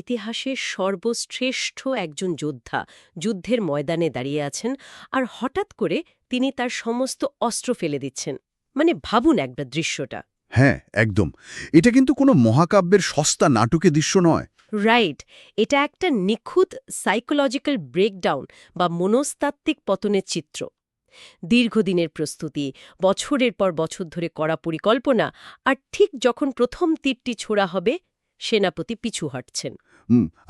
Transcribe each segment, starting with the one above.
ইতিহাসের সর্বশ্রেষ্ঠ একজন যোদ্ধা যুদ্ধের ময়দানে দাঁড়িয়ে আছেন, আর হঠাৎ করে তিনি তার সমস্ত অস্ত্র ফেলে দিচ্ছেন। মানে ভাবুন একবার দৃশ্যটা। হ্যাঁ, একদম। এটা কিন্তু কোনো মহাকাব্যের সস্তা নাটকে দৃশ্য নয়। রাইট, এটা একটা নিখুঁত সাইকোলজিক্যাল ব্রেকডাউন বা মনস্তাত্ত্বিক পতনের চিত্র। দীর্ঘদিনের প্রস্তুতি, বছরের পর বছর ধরে করা পরিকল্পনা, আর ঠিক যখন প্রথম তীরটি ছোড়া হবে, সেনাপতি পিছু হটছেন।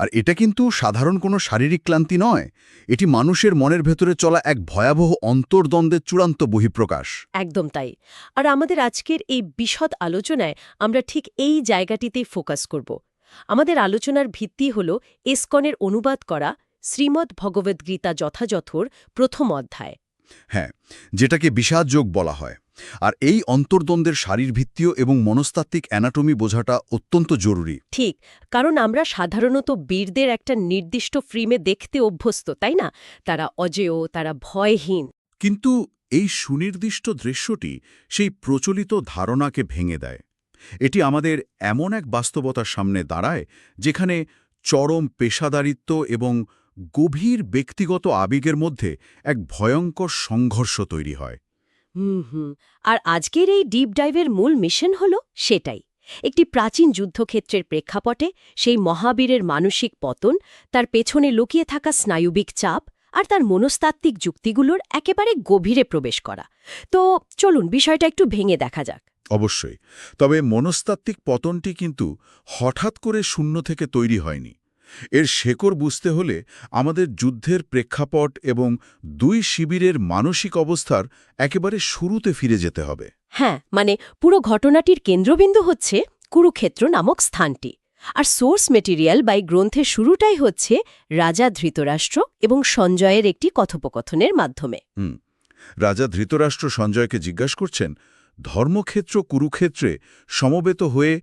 আর এটা কিন্তু সাধারণ কোনো শারীরিক ক্লান্তি নয়। এটি মানুষের মনের ভেতরে চলা এক ভয়াবহ অন্তর্দ্বন্দ্বের চূড়ান্ত বহিঃপ্রকাশ। একদম তাই। আর আমাদের আজকের এই বিশদ আলোচনায় আমরা ঠিক এই জায়গাটিতেই ফোকাস করব। আমাদের আলোচনার ভিত্তি হল ইসকনের অনুবাদ করা শ্রীমদ্ ভগবদ্গীতা যথাযথর প্রথম অধ্যায়। হ্যাঁ, যেটাকে বিষাদযোগ বলা হয়। আর এই অন্তর্দ্বন্দ্বের শারীরভিত্তীয় এবং মনস্তাত্ত্বিক অ্যানাটমি বোঝাটা অত্যন্ত জরুরি। ঠিক, কারণ আমরা সাধারণত বীরদের একটা নির্দিষ্ট ফ্রেমে দেখতে অভ্যস্ত, তাই না? তারা অজেয়, তারা ভয়হীন। কিন্তু এই সুনির্দিষ্ট দৃশ্যটি সেই প্রচলিত ধারণাকে ভেঙে দেয়। এটি আমাদের এমন এক বাস্তবতার সামনে দাঁড়ায় যেখানে চরম পেশাদারিত্ব এবং গভীর ব্যক্তিগত আবেগের মধ্যে এক ভয়ঙ্কর সংঘর্ষ তৈরি হয়। হুম। আর আজকের এই ডিপ ডাইভের মূল মিশন হল সেটাই। একটি প্রাচীন যুদ্ধক্ষেত্রের প্রেক্ষাপটে সেই মহাবীরের মানসিক পতন, তার পেছনে লুকিয়ে থাকা স্নায়ুবিক চাপ আর তার মনস্তাত্ত্বিক যুক্তিগুলোর একেবারে গভীরে প্রবেশ করা। তো চলুন বিষয়টা একটু ভেঙে দেখা যাক। অবশ্যই। তবে মনস্তাত্ত্বিক পতনটি কিন্তু হঠাৎ করে শূন্য থেকে তৈরি হয়নি। এর শেকড় বুঝতে হলে আমাদের যুদ্ধের প্রেক্ষাপট এবং দুই শিবিরের মানসিক অবস্থার একেবারে শুরুতে ফিরে যেতে হবে। হ্যাঁ, মানে পুরো ঘটনাটির কেন্দ্রবিন্দু হচ্ছে কুরুক্ষেত্র নামক স্থানটি। আর সোর্স মেটেরিয়াল বা এই গ্রন্থের শুরুটাই হচ্ছে রাজা ধৃতরাষ্ট্র এবং সঞ্জয়ের একটি কথোপকথনের মাধ্যমে। রাজা ধৃতরাষ্ট্র সঞ্জয়কে জিজ্ঞাসা করছেন, ধর্মক্ষেত্র কুরুক্ষেত্রে সমবেত হয়ে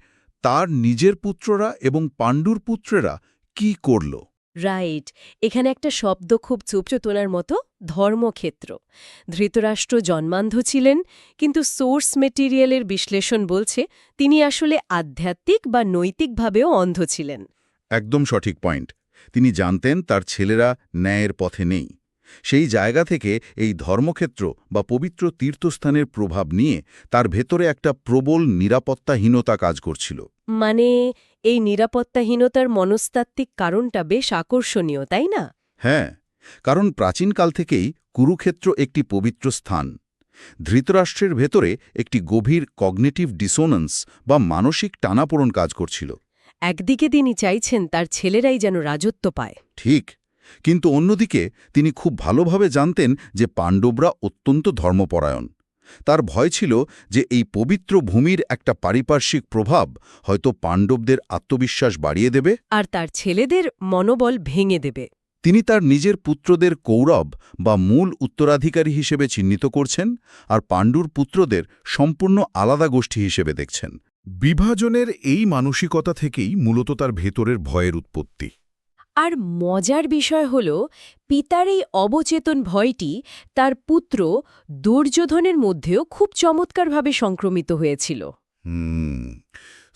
তার নিজের পুত্ররা এবং পাণ্ডুর পুত্রেরা কি করল? রাইট, এখানে একটা শব্দ খুব চুপচে তোলার মতো, ধর্মক্ষেত্র। ধৃতরাষ্ট্র জন্মান্ধ ছিলেন, কিন্তু সোর্স মেটেরিয়ালের বিশ্লেষণ বলছে তিনি আসলে আধ্যাত্মিক বা নৈতিকভাবেও অন্ধ ছিলেন। একদম সঠিক পয়েন্ট। তিনি জানতেন তার ছেলেরা ন্যায়ের পথে নেই। সেই জায়গা থেকে এই ধর্মক্ষেত্র বা পবিত্র তীর্থস্থানের প্রভাব নিয়ে তার ভেতরে একটা প্রবল নিরাপত্তাহীনতা কাজ করছিল। মানে এই নিরাপত্তাহীনতার মনস্তাত্ত্বিক কারণটা বেশ আকর্ষণীয়, তাই না? হ্যাঁ, কারণ প্রাচীনকাল থেকেই কুরুক্ষেত্র একটি পবিত্র স্থান। ধৃতরাষ্ট্রের ভেতরে একটি গভীর কগনিটিভ ডিসোনেন্স বা মানসিক টানাপোড়ন কাজ করছিল। একদিকে তিনি চাইছেন তার ছেলেরাই যেন রাজত্ব পায়। ঠিক, কিন্তু অন্যদিকে তিনি খুব ভালোভাবে জানতেন যে পাণ্ডবরা অত্যন্ত ধর্মপরায়ণ। তার ভয় ছিল যে এই পবিত্র ভূমির একটা পারিপার্শ্বিক প্রভাব হয়তো পাণ্ডবদের আত্মবিশ্বাস বাড়িয়ে দেবে আর তার ছেলেদের মনোবল ভেঙে দেবে। তিনি তার নিজের পুত্রদের কৌরব বা মূল উত্তরাধিকারী হিসেবে চিহ্নিত করছেন, আর পাণ্ডুর পুত্রদের সম্পূর্ণ আলাদা গোষ্ঠী হিসেবে দেখছেন। বিভাজনের এই মানসিকতা থেকেই মূলত তার ভেতরের ভয়ের উৎপত্তি। আর মজার বিষয় হল, পিতার এই অবচেতন ভয়টি তার পুত্র দুর্যোধনের মধ্যেও খুব চমৎকারভাবে সংক্রমিত হয়েছিল।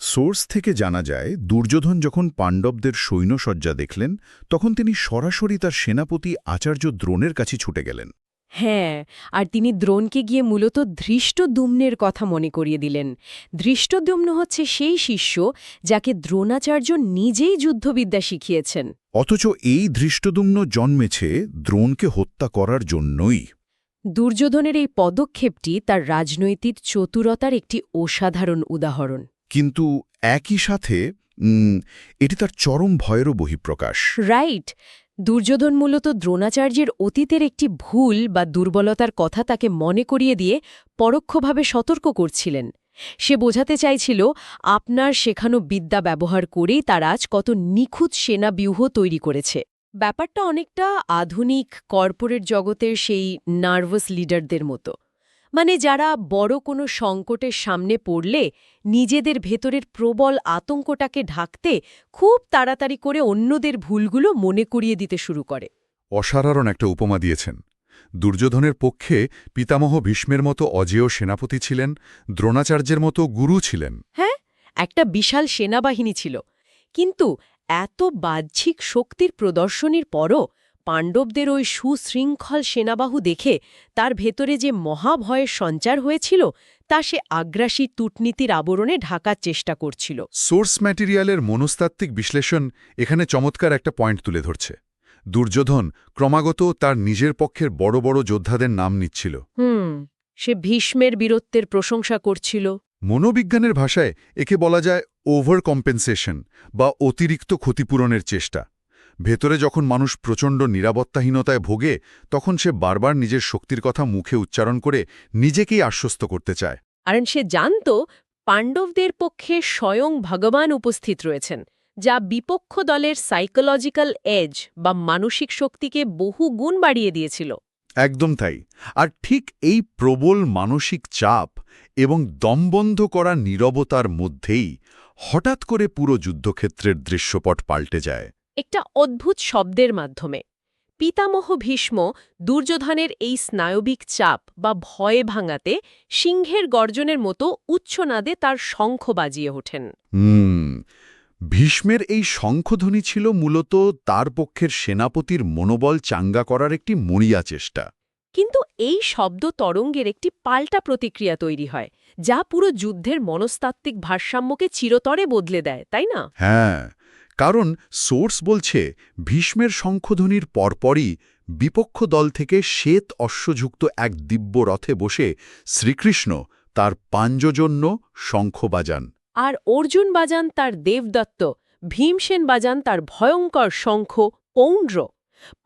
সোর্স থেকে জানা যায়, দুর্যোধন যখন পাণ্ডবদের সৈন্যসজ্জা দেখলেন তখন তিনি সরাসরি তার সেনাপতি আচার্য দ্রোণের কাছে ছুটে গেলেন। হ্যাঁ, আর তিনি দ্রোণকে গিয়ে মূলত ধৃষ্টদ্যুম্নের কথা মনে করিয়ে দিলেন। ধৃষ্টদ্যুম্ন হচ্ছে সেই শিষ্য যাকে দ্রোণাচার্য নিজেই যুদ্ধবিদ্যা শিখিয়েছেন। অথচ এই ধৃষ্টদ্যুম্ন জন্মেছে দ্রোণকে হত্যা করার জন্যই। দুর্যোধনের এই পদক্ষেপটি তার রাজনৈতিক চতুরতার একটি অসাধারণ উদাহরণ। কিন্তু একই সাথে এটি তার চরম ভয়েরও বহিঃপ্রকাশ। রাইট, দুর্যোধন মূলত দ্রোণাচার্যের অতীতের একটি ভুল বা দুর্বলতার কথা তাকে মনে করিয়ে দিয়ে পরোক্ষভাবে সতর্ক করছিলেন। সে বোঝাতে চাইছিল, আপনার শেখানো বিদ্যা ব্যবহার করেই তারা আজ কত নিখুঁত সেনাব্যূহ তৈরি করেছে। ব্যাপারটা অনেকটা আধুনিক কর্পোরেট জগতের সেই নার্ভাস লিডারদের মতো, মানে যারা বড় কোনো সংকটের সামনে পড়লে নিজেদের ভেতরের প্রবল আতঙ্কটাকে ঢাকতে খুব তাড়াতাড়ি করে অন্যদের ভুলগুলো মনে করিয়ে দিতে শুরু করে। অসাধারণ একটা উপমা দিয়েছেন। দুর্যোধনের পক্ষে পিতামহ ভীষ্মের মতো অজেয় সেনাপতি ছিলেন, দ্রোণাচার্যের মতো গুরু ছিলেন। হ্যাঁ, একটা বিশাল সেনাবাহিনী ছিল, কিন্তু এত বাহ্যিক শক্তির প্রদর্শনীর পরও পাণ্ডবদের ওই সুশৃঙ্খল সেনাবাহু দেখে তার ভেতরে যে মহাভয়ের সঞ্চার হয়েছিল তা সে আগ্রাসী কূটনীতির আবরণে ঢাকার চেষ্টা করছিল। সোর্স ম্যাটেরিয়ালের মনস্তাত্ত্বিক বিশ্লেষণ এখানে চমৎকার একটা পয়েন্ট তুলে ধরছে। দুর্যোধন ক্রমাগত তার নিজের পক্ষের বড় বড় যোদ্ধাদের নাম নিচ্ছিল। সে ভীষ্মের বীরত্বের প্রশংসা করছিল। মনোবিজ্ঞানের ভাষায় একে বলা যায় ওভার কম্পেনসেশন বা অতিরিক্ত ক্ষতিপূরণের চেষ্টা। ভেতরে যখন মানুষ প্রচণ্ড নিরাপত্তাহীনতায় ভোগে তখন সে বারবার নিজের শক্তির কথা মুখে উচ্চারণ করে নিজেকেই আশ্বস্ত করতে চায়। আর সে জানত পাণ্ডবদের পক্ষে স্বয়ং ভগবান উপস্থিত রয়েছেন, যা বিপক্ষ দলের সাইকোলজিক্যাল এজ বা মানসিক শক্তিকে বহু গুণ বাড়িয়ে দিয়েছিল। একদম তাই। আর ঠিক এই প্রবল মানসিক চাপ এবং দমবন্ধ করা নীরবতার মধ্যেই হঠাৎ করে পুরো যুদ্ধক্ষেত্রের দৃশ্যপট পাল্টে যায়। একটা অদ্ভুত শব্দের মাধ্যমে পিতামহ ভীষ্ম দুর্যোধনের এই স্নায়বিক চাপ বা ভয়ে ভাঙাতে সিংহের গর্জনের মতো উচ্চনাদে তার শঙ্খ বাজিয়ে ওঠেন। ভীষ্মের এই শঙ্খধ্বনি ছিল মূলত তার পক্ষের সেনাপতির মনোবল চাঙ্গা করার একটি মরিয়া চেষ্টা। কিন্তু এই শব্দ তরঙ্গের একটি পাল্টা প্রতিক্রিয়া তৈরি হয়, যা পুরো যুদ্ধের মনস্তাত্ত্বিক ভারসাম্যকে চিরতরে বদলে দেয়, তাই না? হ্যাঁ, কারণ সোর্স বলছে ভীষ্মের শঙ্খধ্বনির পরপরই বিপক্ষ দল থেকে শ্বেত অশ্বযুক্ত এক দিব্য রথে বসে শ্রীকৃষ্ণ তার পাঞ্জজন্য শঙ্খ বাজান। আর অর্জুন বাজান তার দেবদত্ত, ভীমসেন বাজান তার ভয়ঙ্কর শঙ্খ পৌণ্ড্র।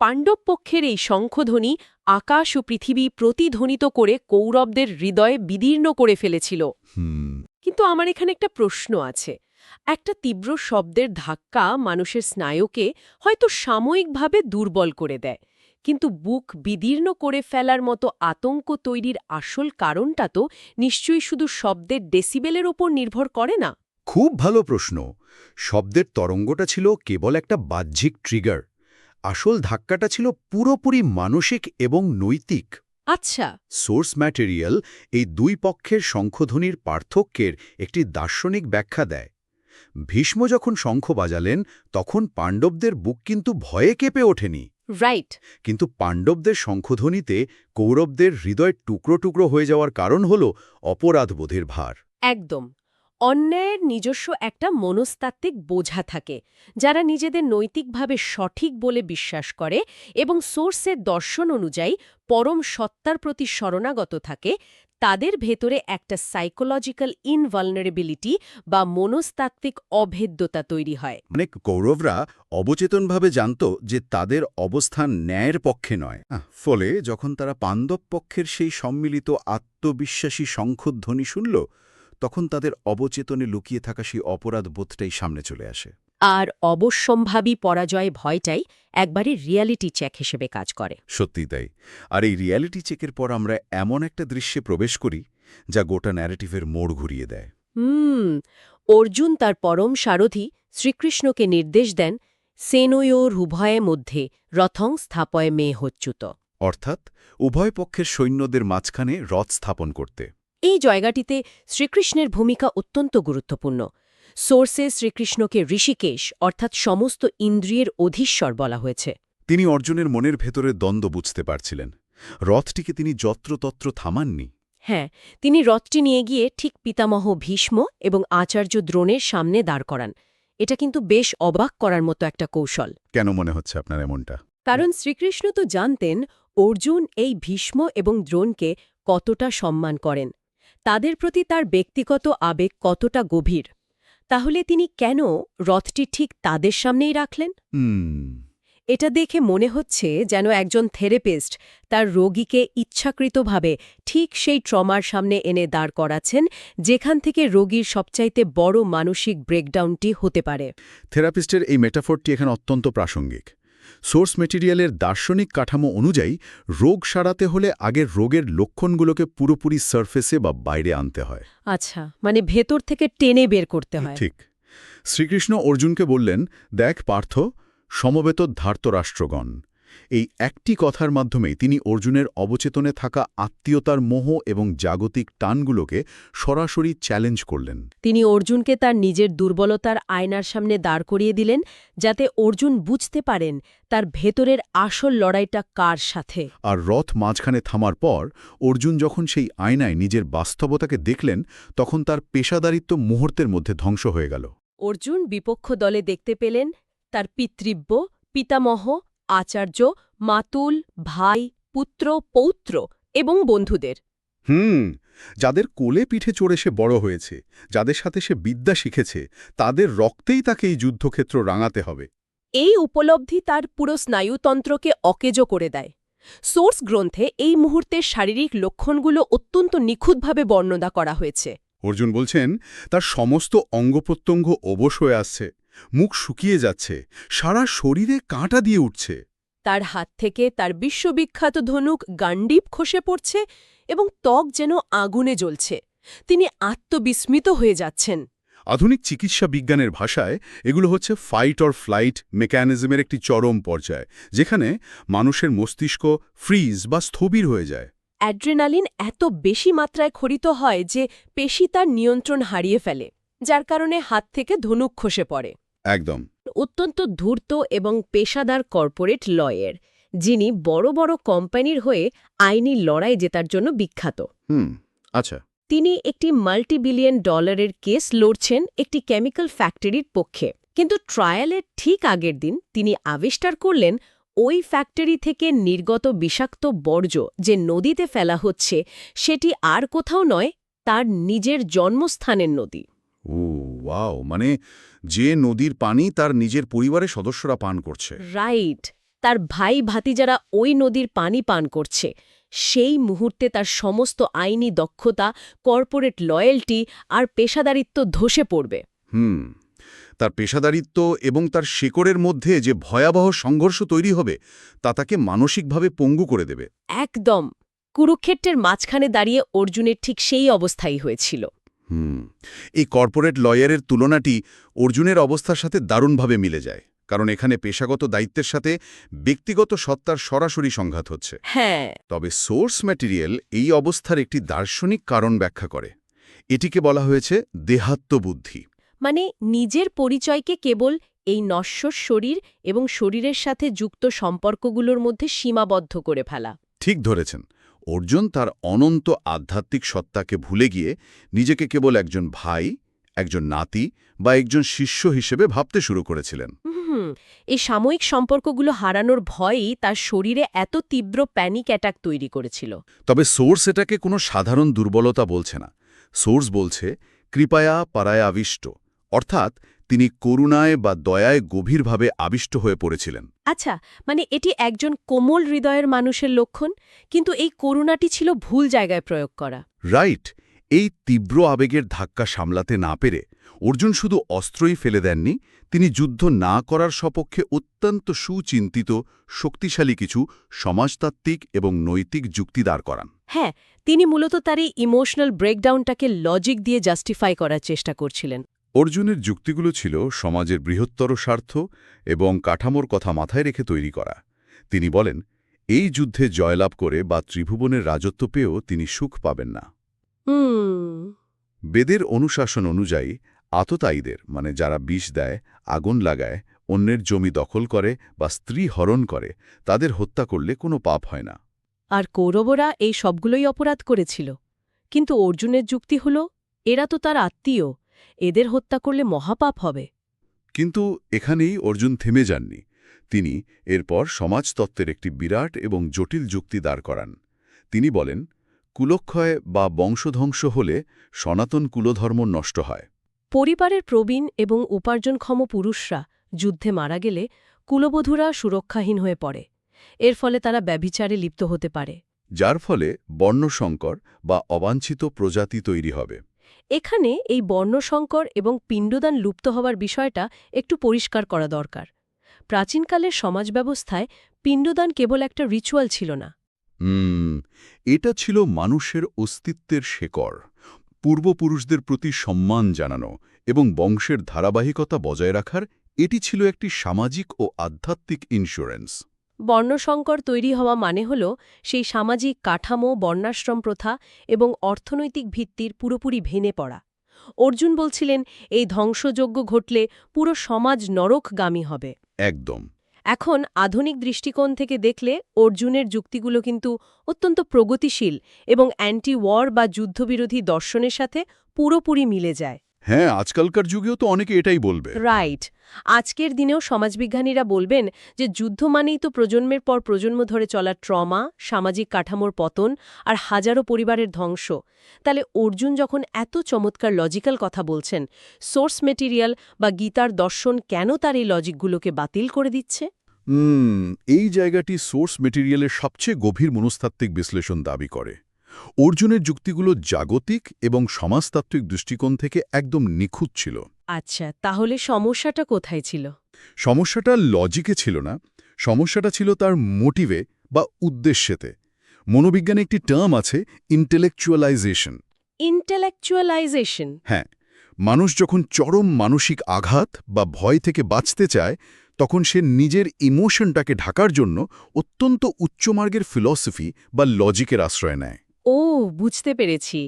পাণ্ডব পক্ষের এই শঙ্খধ্বনি আকাশ ও পৃথিবী প্রতিধ্বনিত করে কৌরবদের হৃদয়ে বিদীর্ণ করে ফেলেছিল। কিন্তু আমার এখানে একটা প্রশ্ন আছে। একটা তীব্র শব্দের ধাক্কা মানুষের স্নায়ুকে হয়তো সাময়িকভাবে দুর্বল করে দেয়, কিন্তু বুক বিদীর্ণ করে ফেলার মতো আতঙ্ক তৈরির আসল কারণটা তো নিশ্চয়ই শুধু শব্দের ডেসিবেলের ওপর নির্ভর করে না। খুব ভালো প্রশ্ন। শব্দের তরঙ্গটা ছিল কেবল একটা বাহ্যিক ট্রিগার। আসল ধাক্কাটা ছিল পুরোপুরি মানসিক এবং নৈতিক। আচ্ছা, সোর্স ম্যাটেরিয়াল এই দুই পক্ষের শঙ্খধ্বনির পার্থক্যের একটি দার্শনিক ব্যাখ্যা দেয়। ভীষ্ম যখন শঙ্খ বাজালেন তখন পাণ্ডবদের বুক কিন্তু ভয়ে কেঁপে ওঠেনি। রাইট। কিন্তু পাণ্ডবদের শঙ্খধ্বনিতে কৌরবদের হৃদয় টুকরো টুকরো হয়ে যাওয়ার কারণ হল অপরাধবোধের ভার। একদম। অন্যায়ের নিজস্ব একটা মনস্তাত্ত্বিক বোঝা থাকে, যারা নিজেদের নৈতিকভাবে সঠিক বলে বিশ্বাস করে এবং সোর্সের দর্শন অনুযায়ী পরম সত্তার প্রতি শরণাগত থাকে। তাদের ভেতরে একটা সাইকোলজিক্যাল ইনভালনারেবিলিটি বা মনস্তাত্ত্বিক অভেদ্যতা তৈরি হয়। মানে কৌরবরা অবচেতনভাবে জানত যে তাদের অবস্থান ন্যায়ের পক্ষে নয়। ফলে যখন তারা পাণ্ডব পক্ষের সেই সম্মিলিত আত্মবিশ্বাসী শঙ্খধ্বনি শুনল তখন তাদের অবচেতনে লুকিয়ে থাকা সেই অপরাধ বোধটাই সামনে চলে আসে। আর অবশ্যম্ভাবী পরাজয় ভয়টাই একবারে রিয়ালিটি চেক হিসেবে কাজ করে। সত্যিই তাই। আর এই রিয়ালিটি চেকের পর আমরা এমন একটা দৃশ্যে প্রবেশ করি যা গোটা ন্যারেটিভের মোড় ঘুরিয়ে দেয়। অর্জুন তার পরম সারথি শ্রীকৃষ্ণকে নির্দেশ দেন সেনয়োর উভয়ের মধ্যে রথং স্থাপয় মে হচ্যুত, অর্থাৎ উভয় পক্ষের সৈন্যদের মাঝখানে রথ স্থাপন করতে। এই জায়গাটিতে শ্রীকৃষ্ণের ভূমিকা অত্যন্ত গুরুত্বপূর্ণ। সোর্সে শ্রীকৃষ্ণকে ঋষিকেশ অর্থাৎ সমস্ত ইন্দ্রিয়ের অধীশ্বর বলা হয়েছে। তিনি অর্জুনের মনের ভেতরে দ্বন্দ্ব বুঝতে পারছিলেন। রথটিকে তিনি যত্রতত্র থামাননি। হ্যাঁ, তিনি রথটি নিয়ে গিয়ে ঠিক পিতামহ ভীষ্ম এবং আচার্য দ্রোণের সামনে দাঁড় করান। এটা কিন্তু বেশ অবাক করার মতো একটা কৌশল। কেন মনে হচ্ছে আপনার এমনটা? কারণ শ্রীকৃষ্ণ তো জানতেন অর্জুন এই ভীষ্ম এবং দ্রোণকে কতটা সম্মান করেন, তাদের প্রতি তার ব্যক্তিগত আবেগ কতটা গভীর। তাহলে তিনি কেন রথটি ঠিক তাদের সামনেই রাখলেন? এটা দেখে মনে হচ্ছে যেন একজন থেরাপিস্ট তার রোগীকে ইচ্ছাকৃতভাবে ঠিক সেই ট্রমার সামনে এনে দাঁড় করাচ্ছেন যেখান থেকে রোগীর সবচাইতে বড় মানসিক ব্রেকডাউনটি হতে পারে। থেরাপিস্টের এই মেটাফোরটি এখানে অত্যন্ত প্রাসঙ্গিক। সোর্স মেটেরিয়ালের দার্শনিক কাঠামো অনুযায়ী রোগ সারাতে হলে আগের রোগের লক্ষণগুলোকে পুরোপুরি সারফেসে বা বাইরে আনতে হয়। আচ্ছা, মানে ভেতর থেকে টেনে বের করতে হয়। ঠিক। শ্রীকৃষ্ণ অর্জুনকে বললেন, দেখ পার্থ, সমবেত ধার্তরাষ্ট্রগণ, এই একটি কথার মাধ্যমেই তিনি অর্জুনের অবচেতনে থাকা আত্মীয়তার মোহ এবং জাগতিক টানগুলোকে সরাসরি চ্যালেঞ্জ করলেন। তিনি অর্জুনকে তার নিজের দুর্বলতার আয়নার সামনে দাঁড় করিয়ে দিলেন, যাতে অর্জুন বুঝতে পারেন তার ভেতরের আসল লড়াইটা কার সাথে। আর রথ মাঝখানে থামার পর অর্জুন যখন সেই আয়নায় নিজের বাস্তবতাকে দেখলেন, তখন তার পেশাদারিত্ব মুহূর্তের মধ্যে ধ্বংস হয়ে গেল। অর্জুন বিপক্ষ দলে দেখতে পেলেন তার পিতৃব্য, পিতামহ, আচার্য, মাতুল, ভাই, পুত্র, পৌত্র এবং বন্ধুদের। যাদের কোলে পিঠে চড়ে সে বড় হয়েছে, যাদের সাথে সে বিদ্যা শিখেছে, তাদের রক্তেই তাকে এই যুদ্ধক্ষেত্র রাঙাতে হবে। এই উপলব্ধি তার পুরো স্নায়ুতন্ত্রকে অকেজো করে দেয়। সোর্স গ্রন্থে এই মুহূর্তের শারীরিক লক্ষণগুলো অত্যন্ত নিখুঁতভাবে বর্ণনা করা হয়েছে। অর্জুন বলছেন, তার সমস্ত অঙ্গপ্রত্যঙ্গ অবশ হয়ে আসছে, মুখ শুকিয়ে যাচ্ছে, সারা শরীরে কাঁটা দিয়ে উঠছে। তার হাত থেকে তার বিশ্ববিখ্যাত ধনুক গান্ডীব খসে পড়ছে এবং ত্বক যেন আগুনে জ্বলছে। তিনি আত্মবিস্মিত হয়ে যাচ্ছেন। আধুনিক চিকিৎসা বিজ্ঞানের ভাষায় এগুলো হচ্ছে ফাইট অর ফ্লাইট মেকানিজমের একটি চরম পর্যায়, যেখানে মানুষের মস্তিষ্ক ফ্রিজ বা স্থবির হয়ে যায়। অ্যাড্রেনালিন এত বেশি মাত্রায় খরিত হয় যে পেশি তার নিয়ন্ত্রণ হারিয়ে ফেলে, যার কারণে হাত থেকে ধনুক খসে পড়ে। একদম। অত্যন্ত ধূর্ত এবং পেশাদার কর্পোরেট লয়ার, যিনি বড় বড় কোম্পানির হয়ে আইনি লড়াই জেতার জন্য বিখ্যাত। আচ্ছা। তিনি একটি মাল্টিবিলিয়ন ডলারের কেস লড়ছেন একটি কেমিক্যাল ফ্যাক্টরির পক্ষে। কিন্তু ট্রায়ালের ঠিক আগের দিন তিনি আবিষ্কার করলেন ওই ফ্যাক্টরি থেকে নির্গত বিষাক্ত বর্জ্য যে নদীতে ফেলা হচ্ছে, সেটি আর কোথাও নয়, তার নিজের জন্মস্থানের নদী। ওয়াও, মানে যে নদীর পানি তার নিজের পরিবারের সদস্যরা পান করছে। রাইট, তার ভাই ভাতিজারা ওই নদীর পানি পান করছে। সেই মুহূর্তে তার সমস্ত আইনি দক্ষতা, কর্পোরেট লয়্যাল্টি আর পেশাদারিত্ব ধসে পড়বে। তার পেশাদারিত্ব এবং তার শেকড়ের মধ্যে যে ভয়াবহ সংঘর্ষ তৈরি হবে, তা তাকে মানসিকভাবে পঙ্গু করে দেবে। একদম। কুরুক্ষেত্রের মাঝখানে দাঁড়িয়ে অর্জুনের ঠিক সেই অবস্থাই হয়েছিল। এই কর্পোরেট লয়ারের তুলনাটি অর্জুনের অবস্থার সাথে দারুণভাবে মিলে যায়, কারণ এখানে পেশাগত দায়িত্বের সাথে ব্যক্তিগত সত্তার সরাসরি সংঘাত হচ্ছে। হ্যাঁ। তবে সোর্স ম্যাটেরিয়াল এই অবস্থার একটি দার্শনিক কারণ ব্যাখ্যা করে। এটিকে বলা হয়েছে দেহাত্মবুদ্ধি। মানে নিজের পরিচয়কে কেবল এই নশ্বর শরীর এবং শরীরের সাথে যুক্ত সম্পর্কগুলোর মধ্যে সীমাবদ্ধ করে ফেলা। ঠিক ধরেছেন। অর্জুন তার অনন্ত আধ্যাত্মিক সত্তাকে ভুলে গিয়ে নিজেকে কেবল একজন ভাই, একজন নাতি বা একজন শিষ্য হিসেবে ভাবতে শুরু করেছিলেন। এই সাময়িক সম্পর্কগুলো হারানোর ভয়ই তার শরীরে এত তীব্র প্যানিক অ্যাটাক তৈরি করেছিল। তবে সোর্স এটাকে কোনো সাধারণ দুর্বলতা বলছে না। সোর্স বলছে কৃপায়া পারায়া আবিষ্ট, অর্থাৎ তিনি করুণায় বা দয়ায় গভীরভাবে আবিষ্ট হয়ে পড়েছিলেন। আচ্ছা, মানে এটি একজন কোমল হৃদয়ের মানুষের লক্ষণ, কিন্তু এই করুণাটি ছিল ভুল জায়গায় প্রয়োগ করা। রাইট। এই তীব্র আবেগের ধাক্কা সামলাতে না পেরে অর্জুন শুধু অস্ত্রই ফেলে দেননি, তিনি যুদ্ধ না করার সপক্ষে অত্যন্ত সুচিন্তিত, শক্তিশালী কিছু সমাজতাত্ত্বিক এবং নৈতিক যুক্তি দাঁড় করান। হ্যাঁ, তিনি মূলত তার এই ইমোশনাল ব্রেকডাউনটাকে লজিক দিয়ে জাস্টিফাই করার চেষ্টা করছিলেন। অর্জুনের যুক্তিগুলো ছিল সমাজের বৃহত্তর স্বার্থ এবং কাঠামোর কথা মাথায় রেখে তৈরি করা। তিনি বলেন, এই যুদ্ধে জয়লাভ করে বা ত্রিভুবনের রাজত্ব পেয়েও তিনি সুখ পাবেন না। বেদের অনুশাসন অনুযায়ী আততায়ীদের, মানে যারা বিষ দেয়, আগুন লাগায়, অন্যের জমি দখল করে বা স্ত্রী হরণ করে, তাদের হত্যা করলে কোনো পাপ হয় না। আর কৌরবরা এই সবগুলোই অপরাধ করেছিল। কিন্তু অর্জুনের যুক্তি হল, এরা তো তার আত্মীয়, এদের হত্যা করলে মহাপাপ হবে। কিন্তু এখানেই অর্জুন থেমে যাননি। তিনি এরপর সমাজতত্ত্বের একটি বিরাট এবং জটিল যুক্তি দাঁড় করান। তিনি বলেন, কুলক্ষয় বা বংশধ্বংস হলে সনাতন কুলধর্ম নষ্ট হয়। পরিবারের প্রবীণ এবং উপার্জনক্ষম পুরুষরা যুদ্ধে মারা গেলে কুলবধূরা সুরক্ষাহীন হয়ে পড়ে। এর ফলে তারা ব্যভিচারে লিপ্ত হতে পারে, যার ফলে বর্ণসংকর বা অবাঞ্ছিত প্রজাতি তৈরি হবে। এখানে এই বর্ণসংকর এবং পিণ্ডদান লুপ্ত হওয়ার বিষয়টা একটু পরিষ্কার করা দরকার। প্রাচীনকালের সমাজ ব্যবস্থায় পিণ্ডদান কেবল একটা রিচুয়াল ছিল না। এটা ছিল মানুষের অস্তিত্বের শেকড়, পূর্বপুরুষদের প্রতি সম্মান জানানো এবং বংশের ধারাবাহিকতা বজায় রাখার এটি ছিল একটি সামাজিক ও আধ্যাত্মিক ইন্স্যুরেন্স। বর্ণসংকর তৈরি হওয়া মানে হল সেই সামাজিক কাঠামো, বর্ণাশ্রম প্রথা এবং অর্থনৈতিক ভিত্তির পুরোপুরি ভেঙে পড়া। অর্জুন বলছিলেন এই ধ্বংসযজ্ঞ ঘটলে পুরো সমাজ নরকগামী হবে। একদম। এখন আধুনিক দৃষ্টিকোণ থেকে দেখলে অর্জুনের যুক্তিগুলো কিন্তু অত্যন্ত প্রগতিশীল এবং অ্যান্টি ওয়ার বা যুদ্ধবিরোধী দর্শনের সাথে পুরোপুরি মিলে যায়। হ্যাঁ, আজকালকার যুগেও তো অনেকে এটাই বলবে। রাইট। আজকের দিনেও সমাজবিজ্ঞানীরা বলবেন যে যুদ্ধ মানেই তো প্রজন্মের পর প্রজন্ম ধরে চলা ট্রমা, সামাজিক কাঠামোর পতন আর হাজারো পরিবারের ধ্বংস। তাহলে অর্জুন যখন এত চমৎকার লজিক্যাল কথা বলছেন, সোর্স মেটেরিয়াল বা গীতার দর্শন কেন তার এই লজিকগুলোকে বাতিল করে দিচ্ছে? এই জায়গাটি সোর্স মেটেরিয়ালের সবচেয়ে গভীর মনস্তাত্ত্বিক বিশ্লেষণ দাবি করে। অর্জুনের যুক্তিগুলো জাগতিক এবং সমাজতাত্ত্বিক দৃষ্টিকোণ থেকে একদম নিখুঁত ছিল। আচ্ছা, তাহলে সমস্যাটা কোথায় ছিল? সমস্যাটা লজিকে ছিল না, সমস্যাটা ছিল তার মোটিভে বা উদ্দেশ্যেতে। মনোবিজ্ঞানে একটি টার্ম আছে, ইন্টেলেকচুয়ালাইজেশন। ইন্টেলেকচুয়ালাইজেশন? হ্যাঁ, মানুষ যখন চরম মানসিক আঘাত বা ভয় থেকে বাঁচতে চায়, তখন সে নিজের ইমোশনটাকে ঢাকার জন্য অত্যন্ত উচ্চমার্গের ফিলসফি বা লজিকের আশ্রয় নেয়। ও, বুঝতে পেরেছি।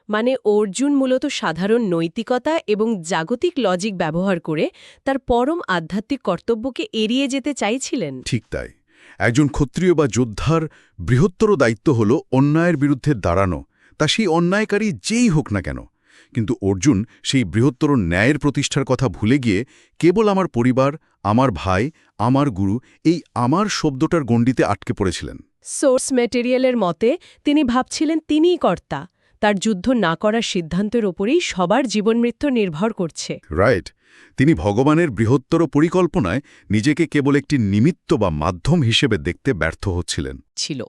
মানে অর্জুন মূলত সাধারণ নৈতিকতা এবং জাগতিক লজিক ব্যবহার করে তার পরম আধ্যাত্মিক কর্তব্যকে এড়িয়ে যেতে চাইছিলেন। ঠিক তাই। একজন ক্ষত্রিয় বা যোদ্ধার বৃহত্তর দায়িত্ব হল অন্যায়ের বিরুদ্ধে দাঁড়ানো, তা সেই অন্যায়কারী যেই হোক না কেন। কিন্তু অর্জুন সেই বৃহত্তর ন্যায়ের প্রতিষ্ঠার কথা ভুলে গিয়ে কেবল আমার পরিবার, আমার ভাই, আমার গুরু, এই আমার শব্দটার গণ্ডিতে আটকে পড়েছিলেন। সোর্স মেটেরিয়ালের মতে তিনি ভাবছিলেন তিনিই কর্তা, তার যুদ্ধ না করার সিদ্ধান্তের ওপরেই সবার জীবনমৃত্যু নির্ভর করছে। রাইট। তিনি ভগবানের বৃহত্তর পরিকল্পনায় নিজেকে কেবল একটি নিমিত্ত বা মাধ্যম হিসেবে দেখতে ব্যর্থ হচ্ছিলেন। ছিল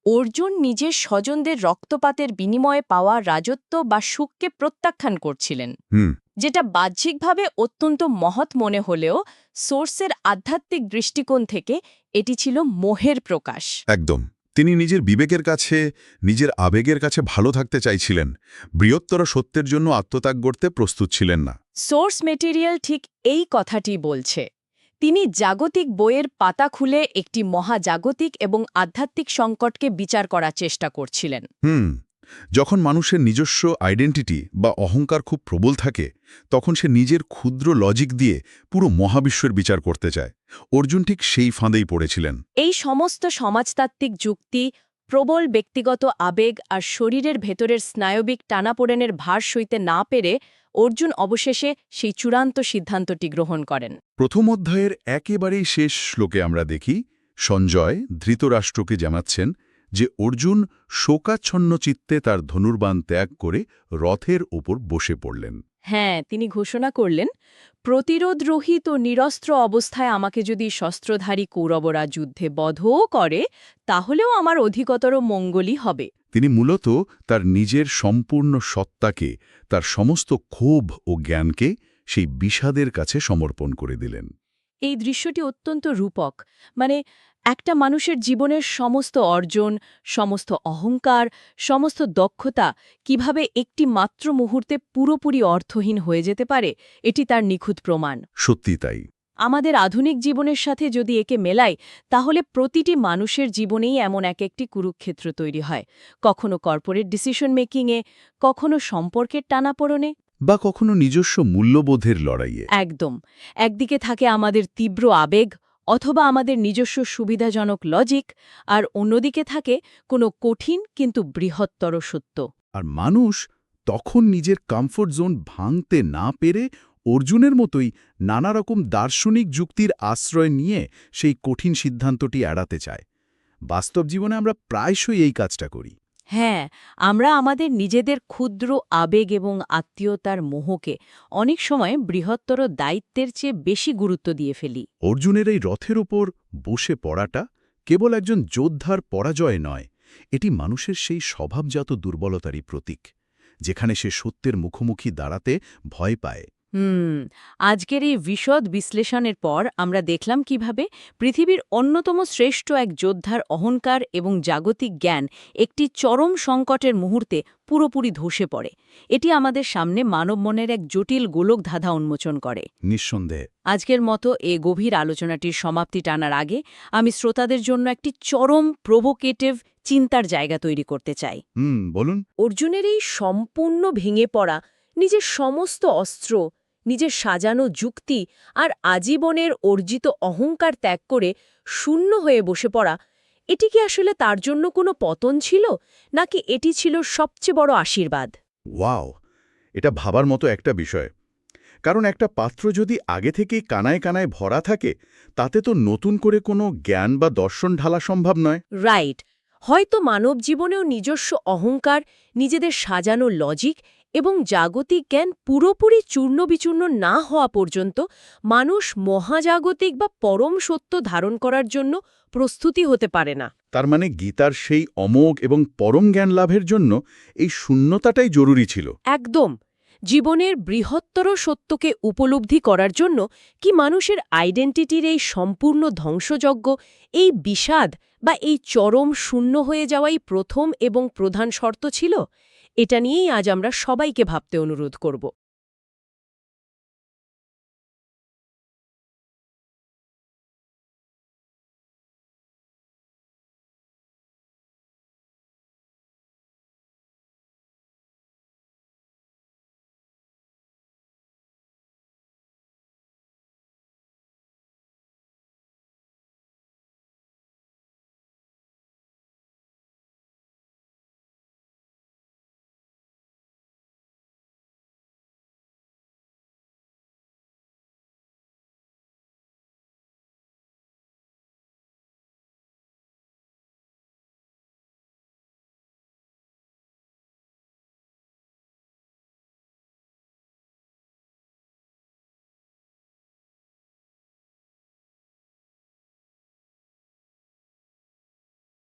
অর্জুন নিজের স্বজনদের রক্তপাতের বিনিময়ে পাওয়া রাজত্ব বা সুখকে প্রত্যাখ্যান করছিলেন, যেটা বাহ্যিকভাবে অত্যন্ত মহৎ মনে হলেও সোর্সের আধ্যাত্মিক দৃষ্টিকোণ থেকে এটি ছিল মোহের প্রকাশ। একদম। তিনি নিজের বিবেকের কাছে, নিজের আবেগের কাছে ভালো থাকতে চাইছিলেন, বৃহত্তর সত্যের জন্য আত্মত্যাগ করতে প্রস্তুত ছিলেন না। সোর্স মেটেরিয়াল ঠিক এই কথাটি বলছে। তিনি জাগতিক বইয়ের পাতা খুলে একটি মহাজাগতিক এবং আধ্যাত্মিক সংকটকে বিচার করার চেষ্টা করছিলেন। যখন মানুষের নিজস্ব আইডেন্টিটি বা অহংকার খুব প্রবল থাকে, তখন সে নিজের ক্ষুদ্র লজিক দিয়ে পুরো মহাবিশ্বের বিচার করতে চায়। অর্জুন ঠিক সেই ফাঁদেই পড়েছিলেন। এই সমস্ত সমাজতাত্ত্বিক যুক্তি, প্রবল ব্যক্তিগত আবেগ আর শরীরের ভেতরের স্নায়বিক টানাপোড়েনের ভার সইতে না পেরে অর্জুন অবশেষে সেই চূড়ান্ত সিদ্ধান্তটি গ্রহণ করেন। প্রথম অধ্যায়ের একেবারেই শেষ শ্লোকে আমরা দেখি সঞ্জয় ধৃতরাষ্ট্রকে জানাচ্ছেন যে অর্জুন শোকাচ্ছন্ন চিত্তে তার ধনুর্বাণ ত্যাগ করে রথের ওপর বসে পড়লেন। হ্যাঁ, তিনি ঘোষণা করলেন, প্রতিরোধরহিত ও নিরস্ত্র অবস্থায় আমাকে যদি শস্ত্রধারী কৌরবরা যুদ্ধে বধও করে, তাহলেও আমার অধিকতর মঙ্গলই হবে। তিনি মূলত তার নিজের সম্পূর্ণ সত্তাকে, তার সমস্ত ক্ষোভ ও জ্ঞানকে সেই বিষাদের কাছে সমর্পণ করে দিলেন। এই দৃশ্যটি অত্যন্ত রূপক। মানে একটা মানুষের জীবনের সমস্ত অর্জন, সমস্ত অহংকার, সমস্ত দক্ষতা কিভাবে একটি মাত্র মুহূর্তে পুরোপুরি অর্থহীন হয়ে যেতে পারে, এটি তার নিখুঁত প্রমাণ। সত্যি তাই। আমাদের আধুনিক জীবনের সাথে যদি একে মেলাই, তাহলে প্রতিটি মানুষের জীবনেই এমন একটি কুরুক্ষেত্র তৈরি হয়, কখনো কর্পোরেট ডিসিশন মেকিংয়ে, কখনো সম্পর্কের টানাপোড়েনে, বা কখনো নিজস্ব মূল্যবোধের লড়াইয়ে। একদম। একদিকে থাকে আমাদের তীব্র আবেগ অথবা আমাদের নিজস্ব সুবিধাজনক লজিক, আর অন্যদিকে থাকে কোনো কঠিন কিন্তু বৃহত্তর সত্য। আর মানুষ তখন নিজের কমফোর্ট জোন ভাঙতে না পেরে অর্জুনের মতোই নানা রকম দার্শনিক যুক্তির আশ্রয় নিয়ে সেই কঠিন সিদ্ধান্তটি এড়াতে চায়। বাস্তব জীবনে আমরা প্রায়শই এই কাজটা করি। হ্যাঁ, আমরা আমাদের নিজেদের ক্ষুদ্র আবেগ এবং আত্মীয়তার মোহকে অনেক সময় বৃহত্তর দায়িত্বের চেয়ে বেশি গুরুত্ব দিয়ে ফেলি। অর্জুনের এই রথের ওপর বসে পড়াটা কেবল একজন যোদ্ধার পরাজয় নয়, এটি মানুষের সেই স্বভাবজাত দুর্বলতারই প্রতীক, যেখানে সে সত্যের মুখোমুখি দাঁড়াতে ভয় পায়। আজকের এই বিশদ বিশ্লেষণের পর আমরা দেখলাম কিভাবে পৃথিবীর অন্যতম শ্রেষ্ঠ এক যোদ্ধার অহংকার এবং জাগতিক জ্ঞান একটি চরম সংকটের মুহূর্তে পুরোপুরি ধসে পড়ে। এটি আমাদের সামনে মানব মনের এক জটিল গোলকধাঁধা উন্মোচন করে। নিঃসন্দেহে। আজকের মতো এ গভীর আলোচনাটির সমাপ্তি টানার আগে আমি শ্রোতাদের জন্য একটি চরম প্রভোকেটিভ চিন্তার জায়গা তৈরি করতে চাই। বলুন। অর্জুনের এই সম্পূর্ণ ভেঙে পড়া, নিজের সমস্ত অস্ত্র, নিজের সাজানো যুক্তি আর আজীবনের অর্জিত অহংকার ত্যাগ করে শূন্য হয়ে বসে পড়া, এটি কি আসলে তার জন্য কোনো পতন ছিল, নাকি এটি ছিল সবচেয়ে বড় আশীর্বাদ? ওয়াও, এটা ভাবার মতো একটা বিষয়। কারণ একটা পাত্র যদি আগে থেকেই কানায় কানায় ভরা থাকে, তাতে তো নতুন করে কোনো জ্ঞান বা দর্শন ঢালা সম্ভব নয়। রাইট। হয়তো মানব জীবনেও নিজস্ব অহংকার, নিজেদের সাজানো লজিক এবং জাগতিক জ্ঞান পুরোপুরি চূর্ণবিচূর্ণ না হওয়া পর্যন্ত মানুষ মহাজাগতিক বা পরম সত্য ধারণ করার জন্য প্রস্তুতি হতে পারে না। তার মানে গীতার সেই অমোঘ এবং পরম জ্ঞান লাভের জন্য এই শূন্যতাটাই জরুরি ছিল। একদম। জীবনের বৃহত্তর সত্যকে উপলব্ধি করার জন্য কি মানুষের আইডেন্টিটির এই সম্পূর্ণ ধ্বংসযজ্ঞ, এই বিষাদ বা এই চরম শূন্য হয়ে যাওয়াই প্রথম এবং প্রধান শর্ত ছিল? এটা নিয়েই আজ আমরা সবাইকে ভাবতে অনুরোধ করব।